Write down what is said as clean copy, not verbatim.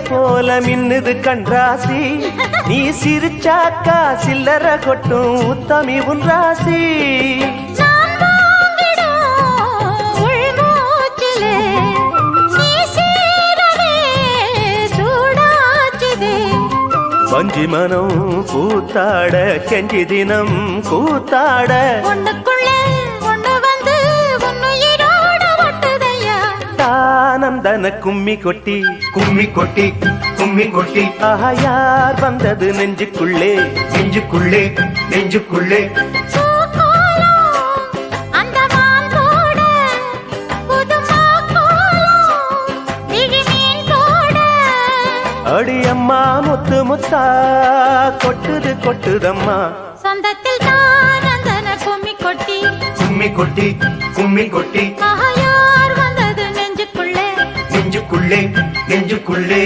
போல மின்னுது கண்ராசி நீ சிரிச்சாக்கா சில்லற கொட்டும் உத்தமி உன் ராசி வஞ்சி மனம் கூத்தாட கெஞ்சி தினம் கூத்தாட தானந்தன கும்மி கொட்டி கும்மி கொட்டி கும்மி கொட்டி ஆஹா யார் வந்தது நெஞ்சுக்குள்ளே நெஞ்சுக்குள்ளே நெஞ்சுக்குள்ளே அடியம்மா முத்து முத்தா கொட்டுது கொட்டுதம்மா சொந்தத்தில் தானந்தன கும்மி கொட்டி கும்மி கொட்டி கும்மி கொட்டி யார் வந்தது நெஞ்சுக்குள்ளே நெஞ்சுக்குள்ளே நெஞ்சுக்குள்ளே